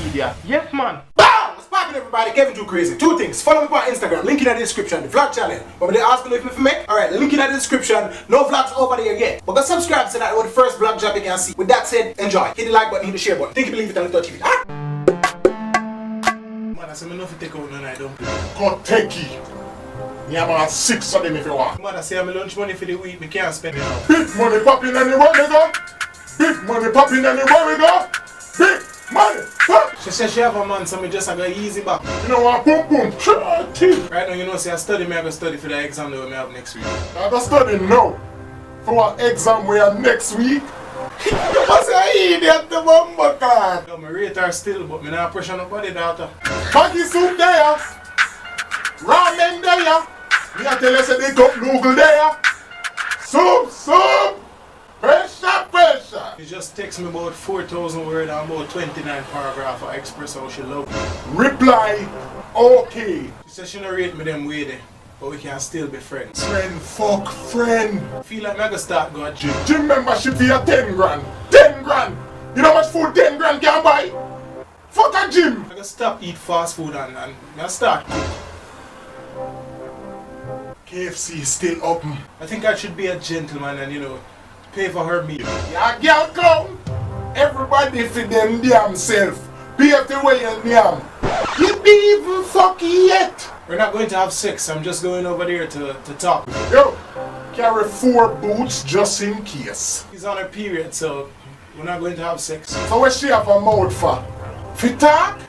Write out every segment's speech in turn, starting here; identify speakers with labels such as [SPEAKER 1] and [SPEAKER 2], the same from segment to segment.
[SPEAKER 1] media. Yes, man.
[SPEAKER 2] BAM! What's poppin', everybody? Kevin Too Crazy. Two things. Follow me on Instagram. Link in the description. The vlog channel. But they ask me if you make. Alright, the link in the description. No vlogs over there yet. But go subscribe so that was the first vlog job you can see. With that said, enjoy. Hit the like button, hit the share button. Think you believe it and touch it. Ah! Man, I say me no fi take out none I don't play.
[SPEAKER 3] Go take it. Yeah, man, 6 of them if you want.
[SPEAKER 2] Man, I say I'm lunch money for the week. Me can't spend it now.
[SPEAKER 3] Big money popping anywhere we go. Big money popping anywhere we go. Big money pop.
[SPEAKER 2] She said she have a man, so me just go easy back.
[SPEAKER 3] You know what? Boom boom.
[SPEAKER 2] Right now, you know, say I study, me I go study for the exam that we have next week.
[SPEAKER 3] I go study now. For our exam we have next week.
[SPEAKER 2] You must say I idiot the bumper card. No, my rate are still, but me not pressure nobody, daughter.
[SPEAKER 3] Maggie soup there. Ramen there. Me I tell you say they got noodle there. Soup. Pressure.
[SPEAKER 2] It just takes me about 4,000 words and about 29 paragraphs for express how she love me.
[SPEAKER 3] Reply okay.
[SPEAKER 2] She said she no rate me them way there, but we can still be friends.
[SPEAKER 3] Friend fuck friend.
[SPEAKER 2] I feel like me I go start go gym.
[SPEAKER 3] Gym membership for your 10 grand. 10 grand. You know how much food 10 grand can buy? Fuck a gym.
[SPEAKER 2] I go stop eat fast food and I start cook.
[SPEAKER 3] KFC is still open.
[SPEAKER 2] I think I should be a gentleman and pay for her meal.
[SPEAKER 3] Yeah, girl come. Everybody for them damn self. Pay the way you damn. You be even fucky yet.
[SPEAKER 2] We're not going to have sex, I'm just going over there to talk.
[SPEAKER 3] Yo, carry 4 boots just in case.
[SPEAKER 2] She's on her period, so we're not going to have sex.
[SPEAKER 3] So what she have a mouth for? For talk?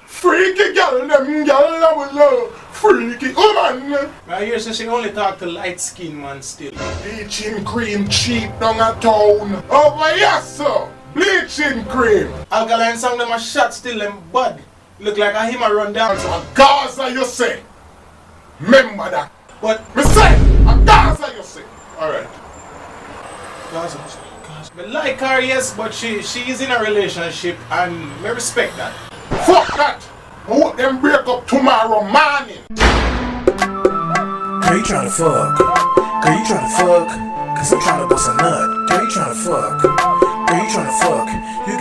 [SPEAKER 3] Freaky girl, them girl love. Freaky woman.
[SPEAKER 2] I hear she only talk to light skinned man still.
[SPEAKER 3] Bleaching cream cheap down a town. Over here, sir. Bleaching cream.
[SPEAKER 2] Alkaline song them a shot still them bud. Look like I him a run down.
[SPEAKER 3] A Gaza you say. Remember that.
[SPEAKER 2] But
[SPEAKER 3] Me say, a Gaza you say. Alright.
[SPEAKER 2] Gaza. I like her, yes, but she is in a relationship and I respect that.
[SPEAKER 3] Fuck that. I hope them break up tomorrow morning.
[SPEAKER 4] Girl, you tryna fuck? Girl, you tryna fuck? Cause I'm tryna bust a nut. Girl, you tryna fuck? Girl, you tryna fuck? You